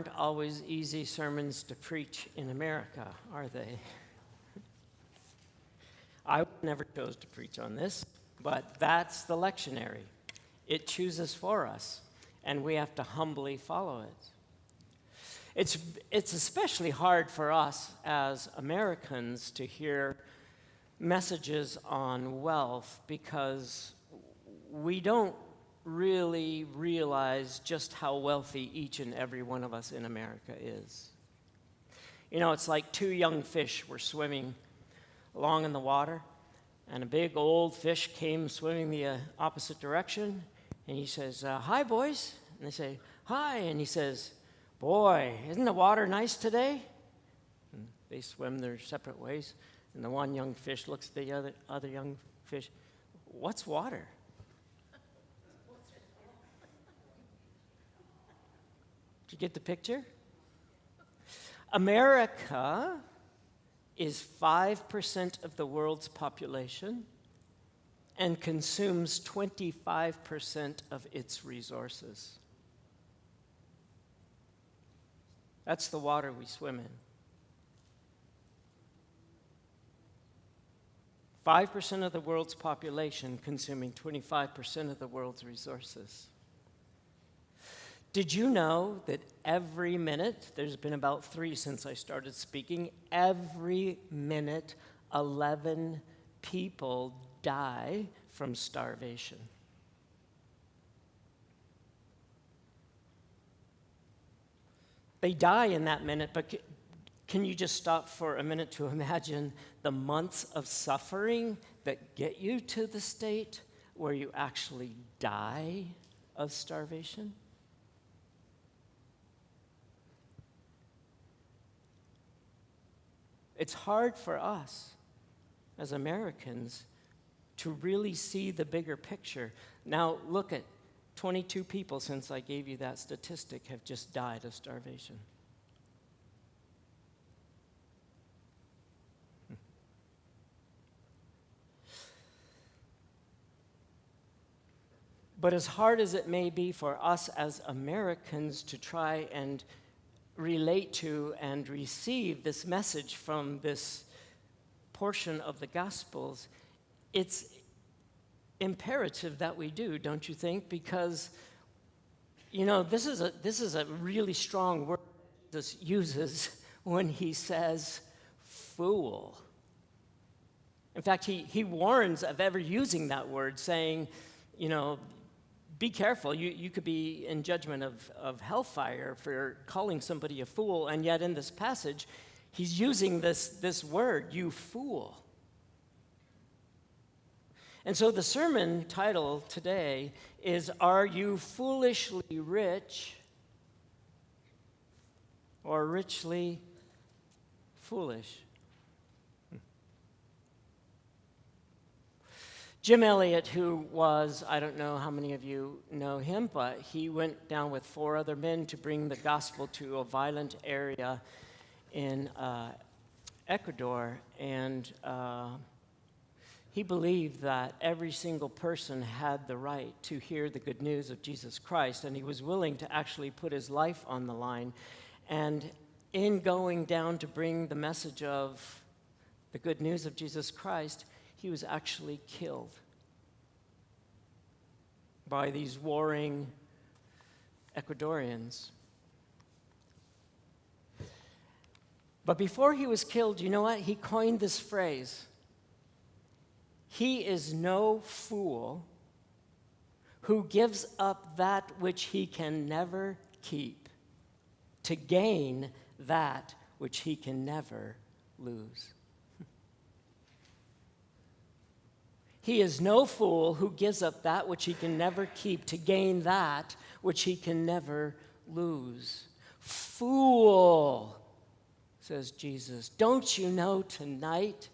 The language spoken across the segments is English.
Aren't always easy sermons to preach in America, are they? I never chose to preach on this, but that's the lectionary. It chooses for us, and we have to humbly follow it. It's especially hard for us as Americans to hear messages on wealth because we don't really realize just how wealthy each and every one of us in America is. You know, it's like two young fish were swimming along in the water, and a big old fish came swimming the opposite direction, and he says, "Hi, boys." And they say, "Hi." And he says, "Boy, isn't the water nice today?" And they swim their separate ways, and the one young fish looks at the other young fish. "What's water?" Did you get the picture? America is 5% of the world's population and consumes 25% of its resources. That's the water we swim in. 5% of the world's population consuming 25% of the world's resources. Did you know that every minute, there's been about 3 since I started speaking, every minute 11 people die from starvation? They die in that minute, but can you just stop for a minute to imagine the months of suffering that get you to the state where you actually die of starvation? It's hard for us as Americans to really see the bigger picture. Now, look at 22 people since I gave you that statistic have just died of starvation. But as hard as it may be for us as Americans to try and relate to and receive this message from this portion of the Gospels, it's imperative that we do, don't you think? Because, you know, this is a really strong word Jesus uses when he says fool. In fact, he warns of ever using that word, saying, you know, be careful. You could be in judgment of hellfire for calling somebody a fool, and yet in this passage, he's using this word, you fool. And so the sermon title today is, Are You Foolishly Rich or Richly Foolish? Jim Elliot, who was, I don't know how many of you know him, but he went down with 4 other men to bring the gospel to a violent area in Ecuador, and he believed that every single person had the right to hear the good news of Jesus Christ, and he was willing to actually put his life on the line. And in going down to bring the message of the good news of Jesus Christ, he was actually killed by these warring Ecuadorians. But before he was killed, you know what? He coined this phrase. He is no fool who gives up that which he can never keep to gain that which he can never lose. He is no fool who gives up that which he can never keep to gain that which he can never lose. Fool, says Jesus, don't you know tonight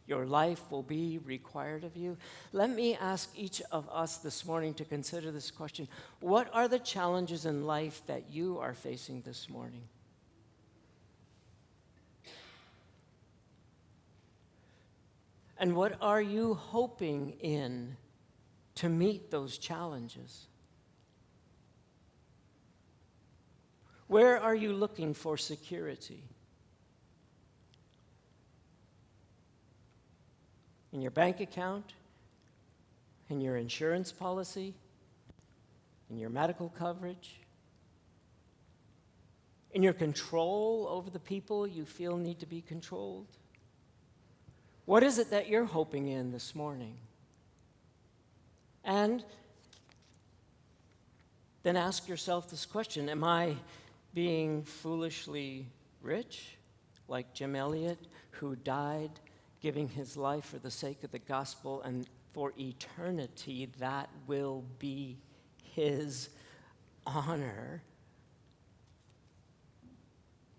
your life will be required of you? Let me ask each of us this morning to consider this question. What are the challenges in life that you are facing this morning? And what are you hoping in to meet those challenges? Where are you looking for security? In your bank account? In your insurance policy? In your medical coverage? In your control over the people you feel need to be controlled? What is it that you're hoping in this morning? And then ask yourself this question: am I being foolishly rich, like Jim Elliot, who died giving his life for the sake of the gospel, and for eternity that will be his honor?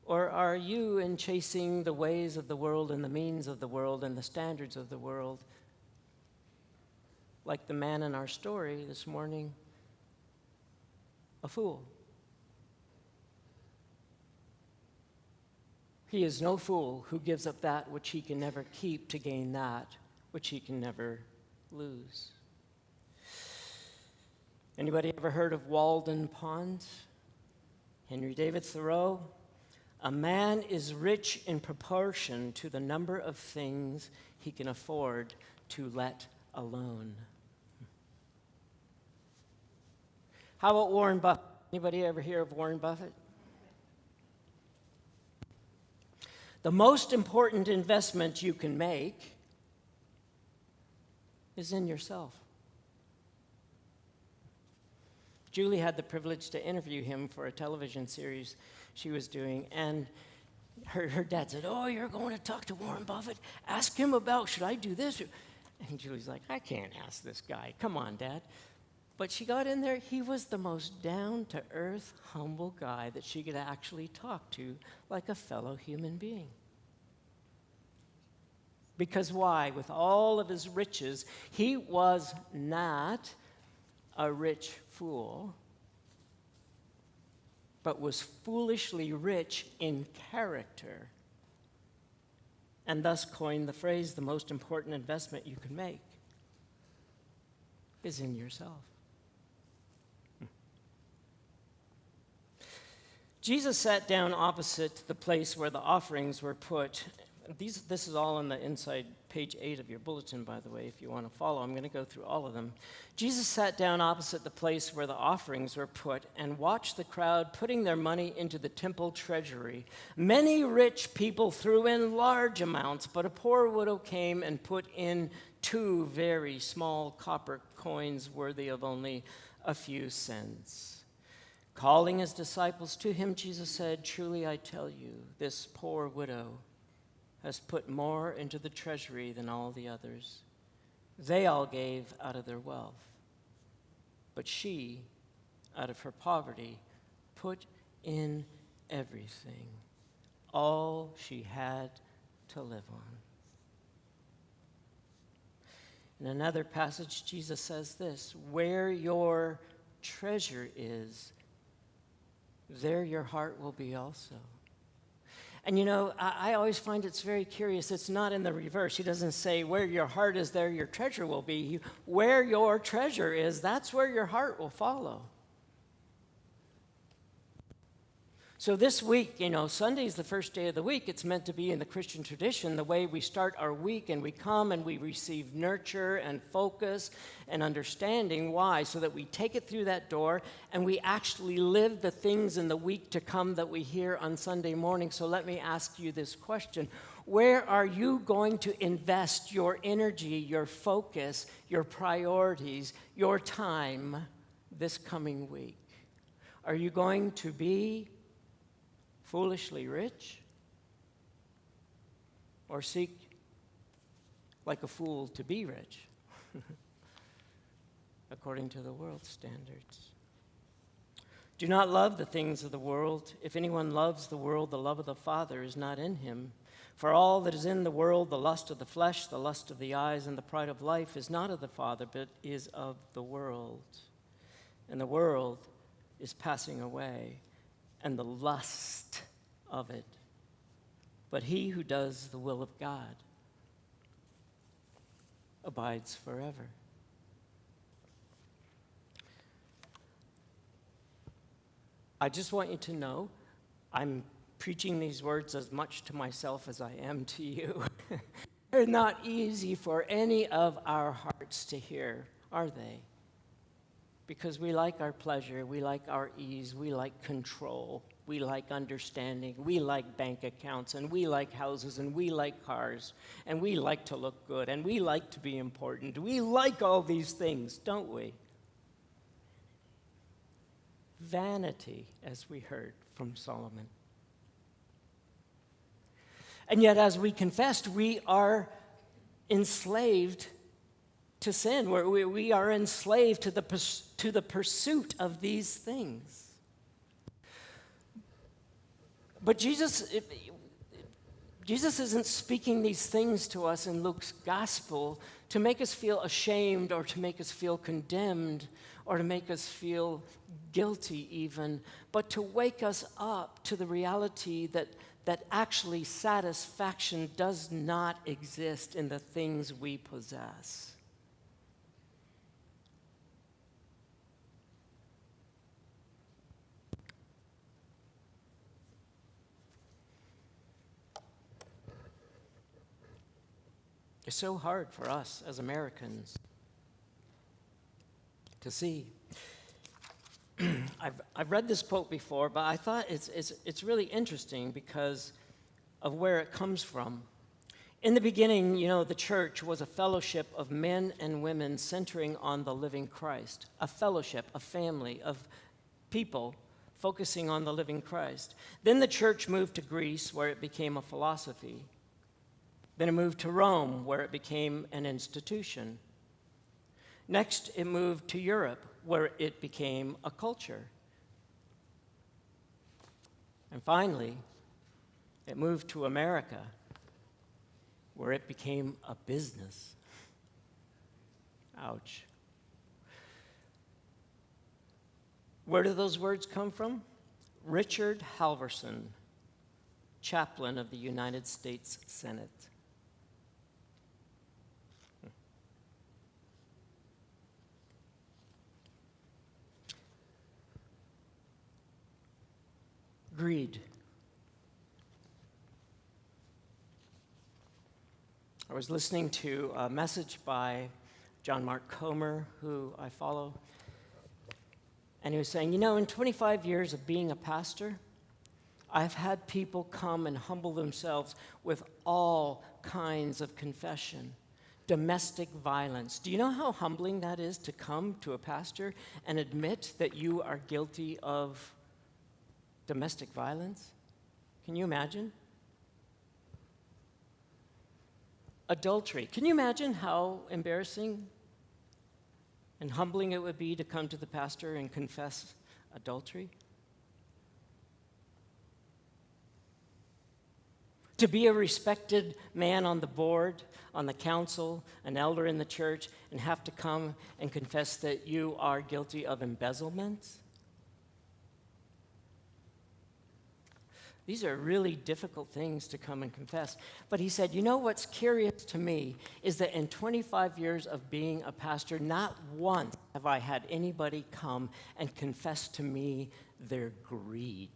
Or are you, in chasing the ways of the world and the means of the world and the standards of the world, like the man in our story this morning, a fool? He is no fool who gives up that which he can never keep to gain that which he can never lose. Anybody ever heard of Walden Pond? Henry David Thoreau. A man is rich in proportion to the number of things he can afford to let alone. How about Warren Buffett? Anybody ever hear of Warren Buffett? The most important investment you can make is in yourself. Julie had the privilege to interview him for a television series she was doing, and her dad said, "Oh, you're going to talk to Warren Buffett? Ask him about, should I do this?" And Julie's like, "I can't ask this guy. Come on, Dad." But she got in there. He was the most down-to-earth, humble guy that she could actually talk to like a fellow human being. Because why? With all of his riches, he was not a rich fool, but was foolishly rich in character, and thus coined the phrase, the most important investment you can make is in yourself. Jesus sat down opposite the place where the offerings were put. This is all on the inside, page 8 of your bulletin, by the way, if you want to follow. I'm going to go through all of them. Jesus sat down opposite the place where the offerings were put and watched the crowd putting their money into the temple treasury. Many rich people threw in large amounts, but a poor widow came and put in 2 very small copper coins worthy of only a few cents. Calling his disciples to him, Jesus said, "Truly I tell you, this poor widow has put more into the treasury than all the others. They all gave out of their wealth, but she, out of her poverty, put in everything, all she had to live on." In another passage, Jesus says this: "Where your treasure is, there your heart will be also." And you know, I always find it's very curious. It's not in the reverse. He doesn't say, "Where your heart is, there your treasure will be." Where your treasure is, that's where your heart will follow. So this week, you know, Sunday's the first day of the week. It's meant to be in the Christian tradition, the way we start our week, and we come and we receive nurture and focus and understanding. Why? So that we take it through that door and we actually live the things in the week to come that we hear on Sunday morning. So let me ask you this question: where are you going to invest your energy, your focus, your priorities, your time this coming week? Are you going to be foolishly rich, or seek like a fool to be rich, according to the world's standards? Do not love the things of the world. If anyone loves the world, the love of the Father is not in him. For all that is in the world, the lust of the flesh, the lust of the eyes, and the pride of life, is not of the Father, but is of the world. And the world is passing away, and the lust of it. But he who does the will of God abides forever. I just want you to know I'm preaching these words as much to myself as I am to you. They're not easy for any of our hearts to hear, are they? Because we like our pleasure, we like our ease, we like control, we like understanding, we like bank accounts, and we like houses, and we like cars, and we like to look good, and we like to be important. We like all these things, don't we? Vanity, as we heard from Solomon. And yet, as we confessed, we are enslaved to sin. We are enslaved to the pursuit of these things. But Jesus isn't speaking these things to us in Luke's gospel to make us feel ashamed or to make us feel condemned or to make us feel guilty even, but to wake us up to the reality that actually satisfaction does not exist in the things we possess. It's so hard for us as Americans to see. I've read this quote before, but I thought it's really interesting because of where it comes from. In the beginning, the church was a fellowship of men and women centering on the living Christ, a fellowship, a family of people focusing on the living Christ. Then the church moved to Greece, where it became a philosophy. Then it moved to Rome, where it became an institution. Next, it moved to Europe, where it became a culture. And finally, it moved to America, where it became a business. Ouch. Where do those words come from? Richard Halverson, chaplain of the United States Senate. Greed. I was listening to a message by John Mark Comer, who I follow, and he was saying, in 25 years of being a pastor, I've had people come and humble themselves with all kinds of confession. Domestic violence. Do you know how humbling that is to come to a pastor and admit that you are guilty of domestic violence? Can you imagine? Adultery. Can you imagine how embarrassing and humbling it would be to come to the pastor and confess adultery? To be a respected man on the board, on the council, an elder in the church, and have to come and confess that you are guilty of embezzlement? These are really difficult things to come and confess. But he said, what's curious to me is that in 25 years of being a pastor, not once have I had anybody come and confess to me their greed.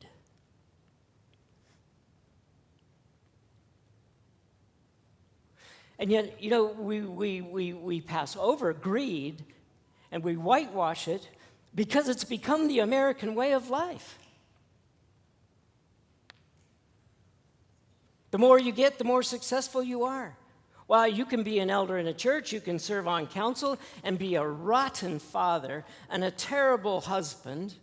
And yet, we pass over greed and we whitewash it because it's become the American way of life. The more you get, the more successful you are. While you can be an elder in a church, you can serve on council and be a rotten father and a terrible husband.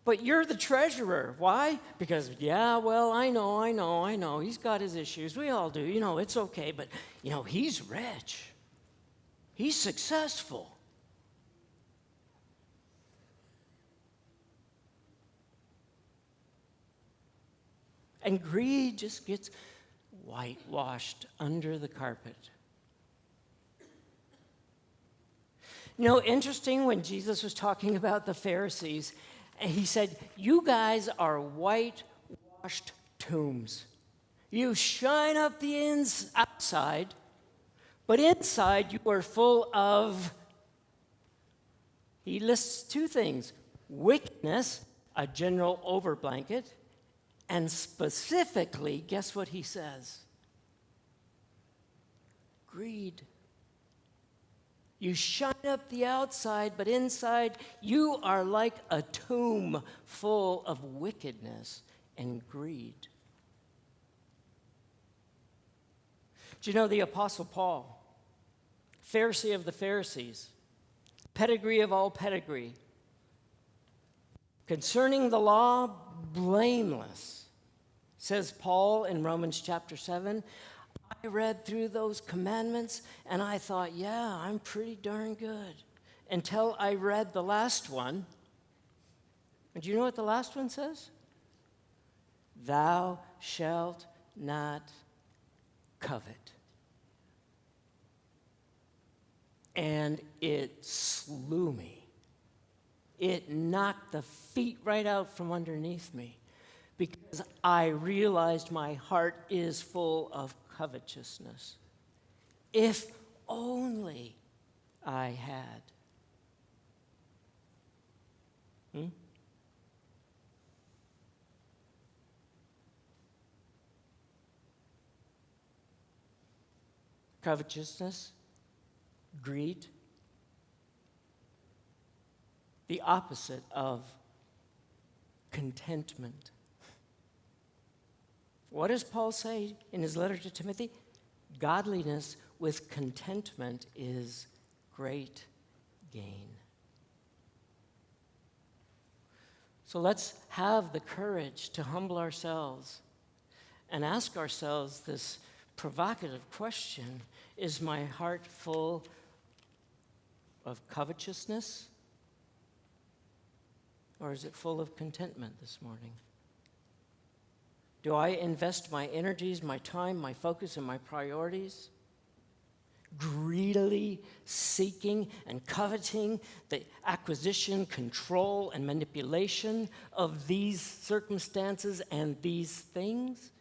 But you're the treasurer. Why? Because, I know. He's got his issues. We all do. It's okay. But, he's rich. He's successful. And greed just gets whitewashed under the carpet. Interesting, when Jesus was talking about the Pharisees, he said, you guys are whitewashed tombs. You shine up the outside, but inside you are full of, he lists two things, wickedness a general overblanket, and specifically, guess what he says? Greed. You shine up the outside, but inside you are like a tomb full of wickedness and greed. Do you know the Apostle Paul, Pharisee of the Pharisees, pedigree of all pedigree, concerning the law, blameless, says Paul in Romans chapter 7, I read through those commandments and I thought, yeah, I'm pretty darn good. Until I read the last one. And do you know what the last one says? Thou shalt not covet. And it slew me. It knocked the feet right out from underneath me because I realized my heart is full of covetousness. If only I had. Covetousness, greed, the opposite of contentment. What does Paul say in his letter to Timothy? Godliness with contentment is great gain. So let's have the courage to humble ourselves and ask ourselves this provocative question: is my heart full of covetousness, or is it full of contentment this morning? Do I invest my energies, my time, my focus, and my priorities greedily seeking and coveting the acquisition, control, and manipulation of these circumstances and these things?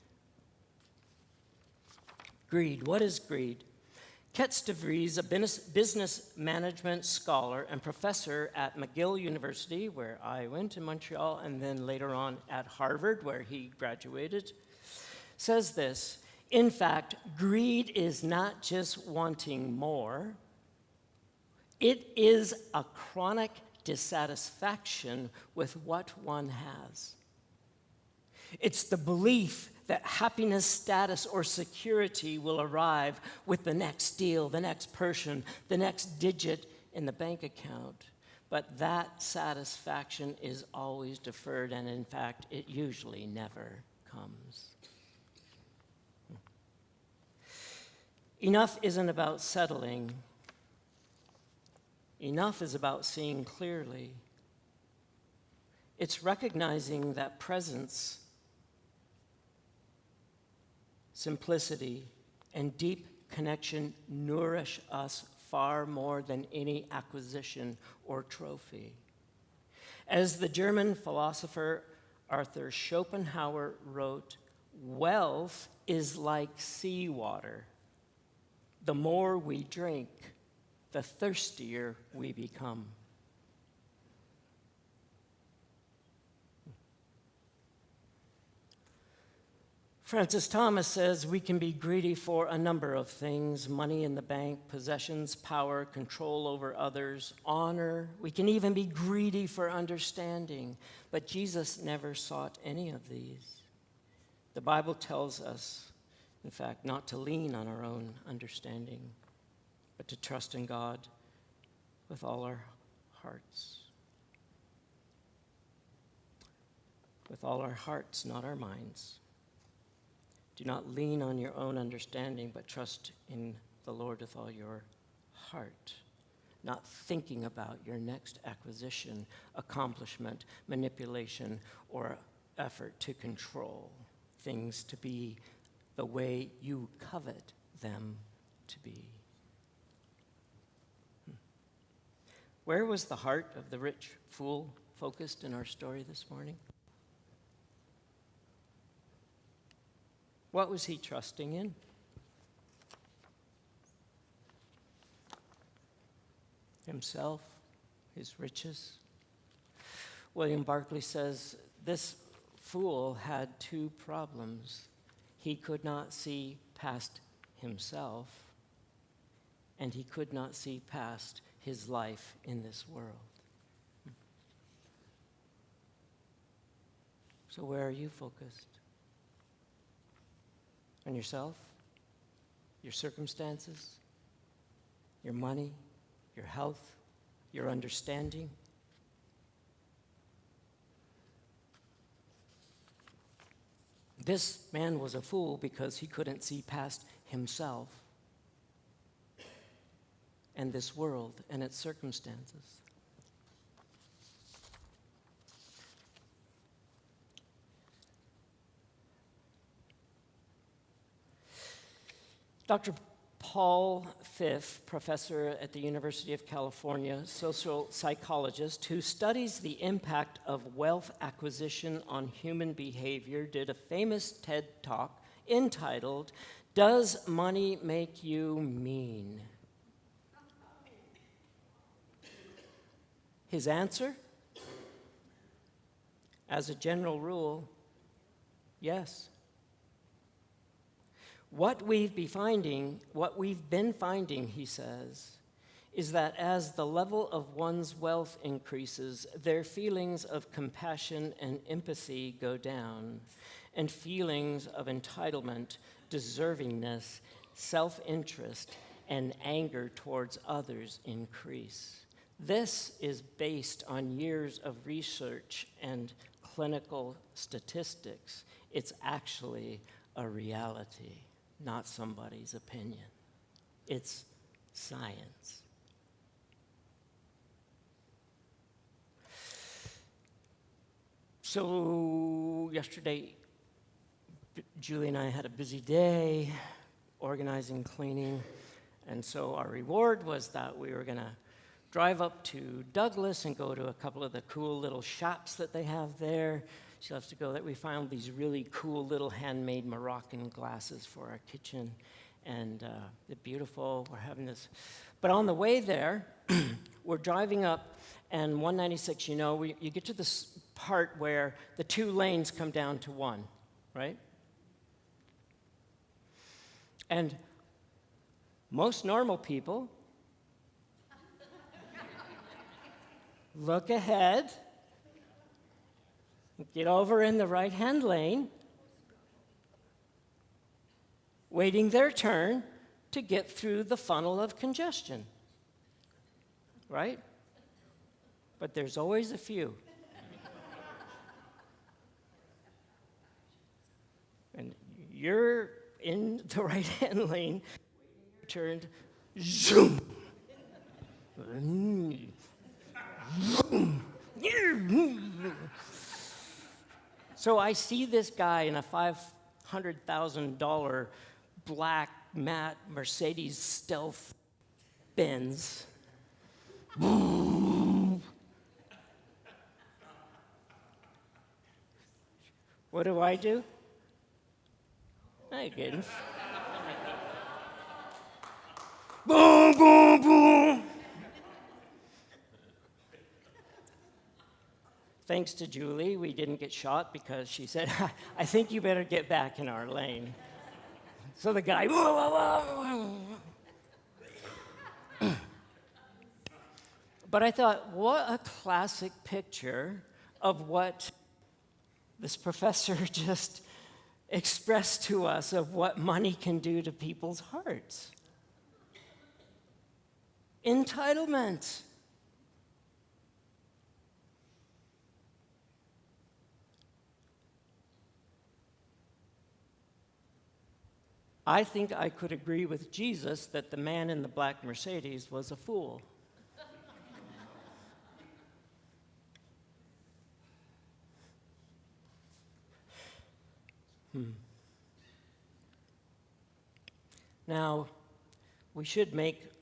Greed. What is greed? Ketz de Vries, a business management scholar and professor at McGill University, where I went in Montreal, and then later on at Harvard, where he graduated, says this: in fact, greed is not just wanting more, it is a chronic dissatisfaction with what one has. It's the belief that happiness, status, or security will arrive with the next deal, the next person, the next digit in the bank account. But that satisfaction is always deferred, and in fact, it usually never comes. Enough isn't about settling. Enough is about seeing clearly. It's recognizing that presence, simplicity, and deep connection nourish us far more than any acquisition or trophy. As the German philosopher Arthur Schopenhauer wrote, wealth is like seawater. The more we drink, the thirstier we become. Francis Thomas says we can be greedy for a number of things: money in the bank, possessions, power, control over others, honor. We can even be greedy for understanding. But Jesus never sought any of these. The Bible tells us, in fact, not to lean on our own understanding, but to trust in God with all our hearts. With all our hearts, not our minds. Do not lean on your own understanding, but trust in the Lord with all your heart, not thinking about your next acquisition, accomplishment, manipulation, or effort to control things to be the way you covet them to be. Where was the heart of the rich fool focused in our story this morning? What was he trusting in? Himself, his riches? William Barclay says this fool had two problems. He could not see past himself, and he could not see past his life in this world. So where are you focused? On yourself? Your circumstances? Your money? Your health? Your understanding? This man was a fool because he couldn't see past himself and this world and its circumstances. Dr. Paul Pfiff, professor at the University of California, social psychologist who studies the impact of wealth acquisition on human behavior, did a famous TED Talk entitled, "Does Money Make You Mean?" His answer? As a general rule, yes. What we've been finding, he says, is that as the level of one's wealth increases, their feelings of compassion and empathy go down, and feelings of entitlement, deservingness, self-interest, and anger towards others increase. This is based on years of research and clinical statistics. It's actually a reality, not somebody's opinion. It's science. So yesterday, Julie and I had a busy day organizing, cleaning, and so our reward was that we were going to drive up to Douglas and go to a couple of the cool little shops that they have there. She loves to go there. We found these really cool little handmade Moroccan glasses for our kitchen, and they're beautiful. We're having this. But on the way there, we're driving up, and 196, you get to this part where the two lanes come down to one, right? And most normal people look ahead, get over in the right-hand lane, waiting their turn to get through the funnel of congestion, right? But there's always a few. And you're in the right-hand lane, turned, zoom. So I see this guy in a $500,000 black matte Mercedes Stealth Benz. What do? I didn't. Boom, boom, boom. Thanks to Julie, we didn't get shot because she said, I think you better get back in our lane. So the guy, but I thought, what a classic picture of what this professor just expressed to us of what money can do to people's hearts. Entitlement. I think I could agree with Jesus that the man in the black Mercedes was a fool. Now, we should make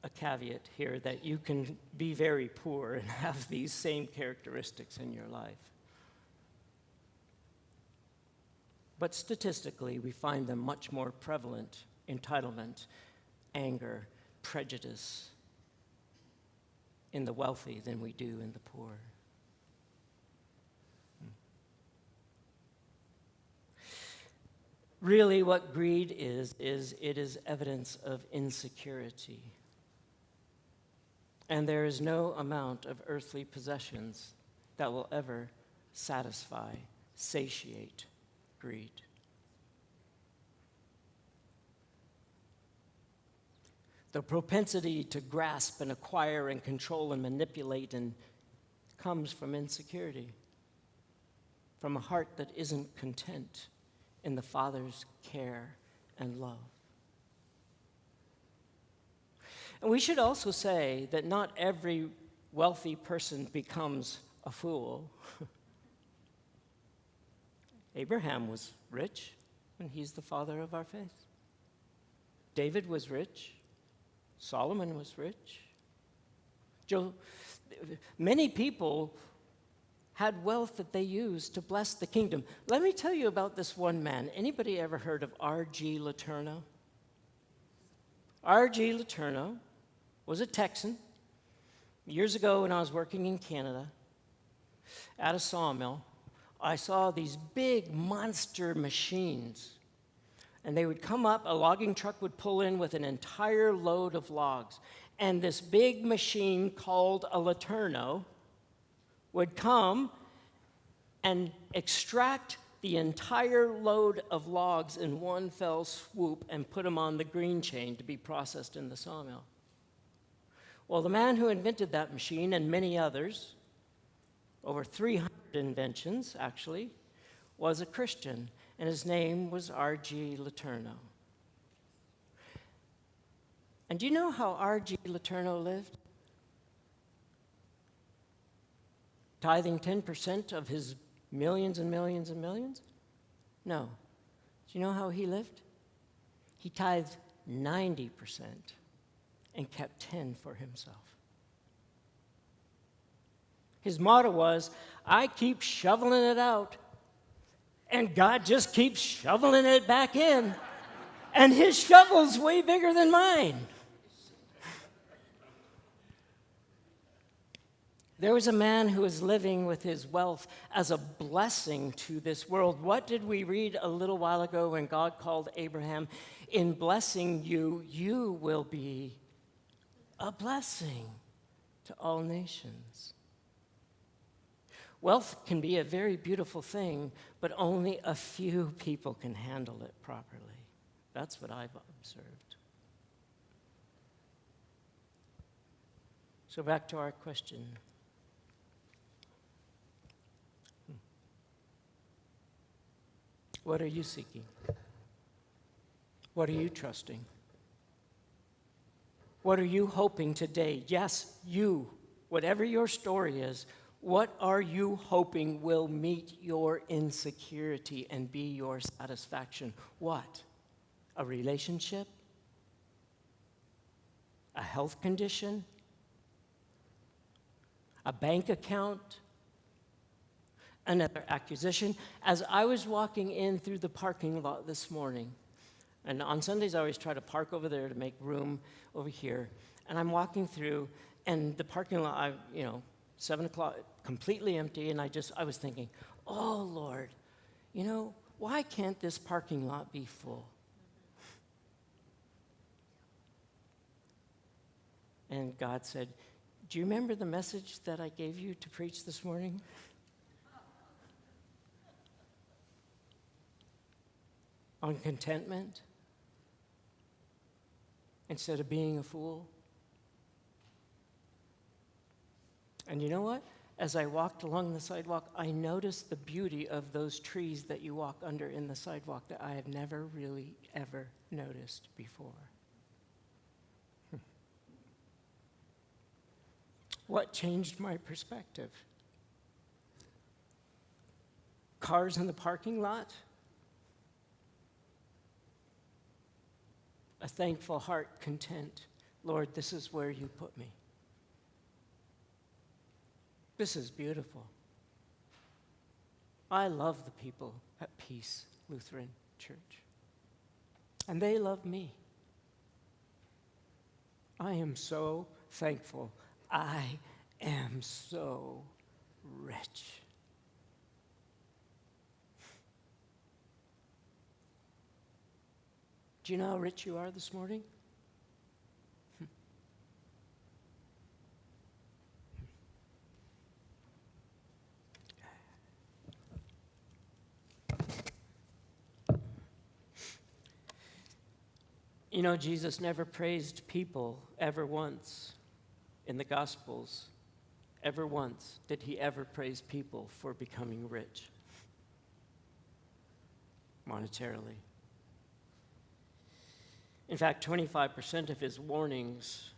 a caveat here that you can be very poor and have these same characteristics in your life. But statistically, we find them much more prevalent: entitlement, anger, prejudice in the wealthy than we do in the poor. Really, what greed is it is evidence of insecurity. And there is no amount of earthly possessions that will ever satisfy, satiate greed. The propensity to grasp and acquire and control and manipulate comes from insecurity, from a heart that isn't content in the Father's care and love. And we should also say that not every wealthy person becomes a fool. Abraham was rich, and he's the father of our faith. David was rich. Solomon was rich. Many people had wealth that they used to bless the kingdom. Let me tell you about this one man. Anybody ever heard of R.G. Letourneau? R.G. Letourneau was a Texan. Years ago when I was working in Canada at a sawmill, I saw these big monster machines. And they would come up, a logging truck would pull in with an entire load of logs. And this big machine called a Letourneau would come and extract the entire load of logs in one fell swoop and put them on the green chain to be processed in the sawmill. Well, the man who invented that machine and many others, over 300 inventions actually, was a Christian, and his name was R.G. Letourneau. And do you know how R.G. Letourneau lived? Tithing 10% of his millions and millions and millions? No. Do you know how he lived? He tithed 90% and kept 10 for himself. His motto was, I keep shoveling it out, and God just keeps shoveling it back in, and his shovel's way bigger than mine. There was a man who was living with his wealth as a blessing to this world. What did we read a little while ago when God called Abraham? In blessing you, you will be a blessing to all nations. Wealth can be a very beautiful thing, but only a few people can handle it properly. That's what I've observed. So back to our question. What are you seeking? What are you trusting? What are you hoping today? Yes, you, whatever your story is, what are you hoping will meet your insecurity and be your satisfaction? What? A relationship? A health condition? A bank account? Another acquisition? As I was walking in through the parking lot this morning, and on Sundays I always try to park over there to make room over here, and I'm walking through, and the parking lot, 7 o'clock, completely empty, and I was thinking, oh, Lord, why can't this parking lot be full? And God said, do you remember the message that I gave you to preach this morning? On contentment? Instead of being a fool? And you know what? As I walked along the sidewalk, I noticed the beauty of those trees that you walk under in the sidewalk that I have never really ever noticed before. What changed my perspective? Cars in the parking lot? A thankful heart, content. Lord, this is where you put me. This is beautiful. I love the people at Peace Lutheran Church. And they love me. I am so thankful. I am so rich. Do you know how rich you are this morning? You know, Jesus never praised people ever once in the Gospels. Ever once did he ever praise people for becoming rich monetarily. In fact, 25% of his warnings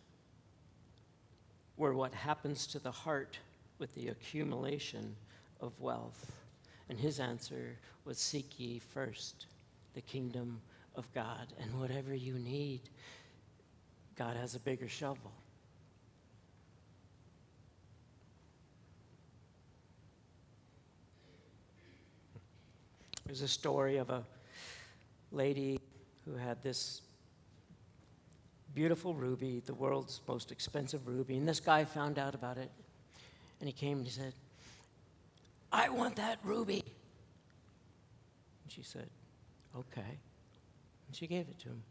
were what happens to the heart with the accumulation of wealth. And his answer was, seek ye first the kingdom of God, and whatever you need, God has a bigger shovel. There's a story of a lady who had this beautiful ruby, the world's most expensive ruby, and this guy found out about it, and he came and he said, I want that ruby. And she said, okay. And she gave it to him.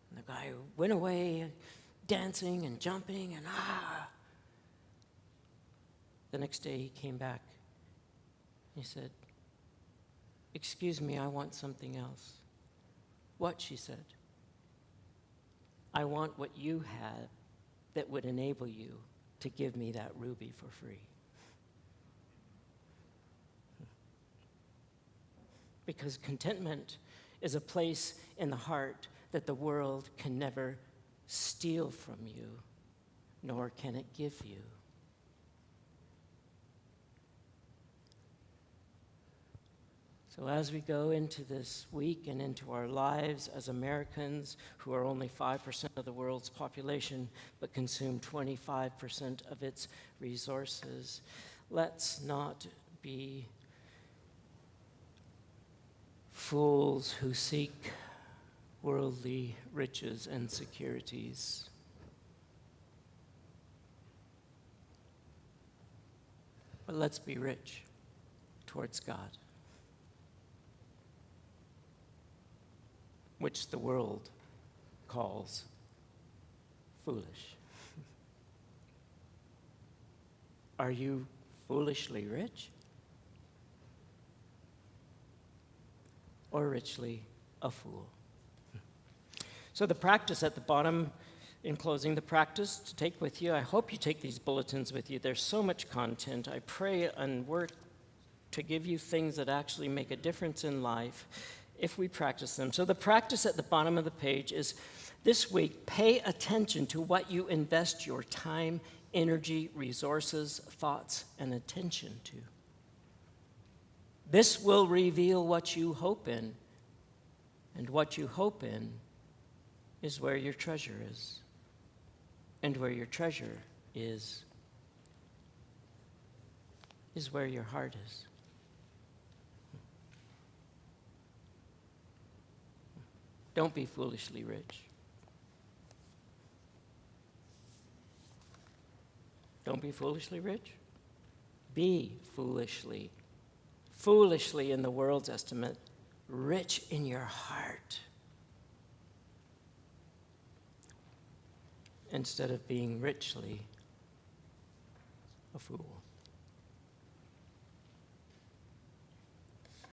And the guy went away dancing and jumping and The next day he came back. He said, excuse me, I want something else. What? She said. I want what you have that would enable you to give me that ruby for free. Because contentment is a place in the heart that the world can never steal from you, nor can it give you. So as we go into this week and into our lives as Americans, who are only 5% of the world's population, but consume 25% of its resources, let's not be fools who seek worldly riches and securities. But let's be rich towards God, which the world calls foolish. Are you foolishly rich? Or richly a fool? So the practice at the bottom, in closing, the practice to take with you, I hope you take these bulletins with you. There's so much content. I pray and work to give you things that actually make a difference in life if we practice them. So the practice at the bottom of the page is, this week, pay attention to what you invest your time, energy, resources, thoughts, and attention to. This will reveal what you hope in, and what you hope in is where your treasure is. And where your treasure is where your heart is. Don't be foolishly rich. Don't be foolishly rich. Be foolishly in the world's estimate, rich in your heart, instead of being richly a fool.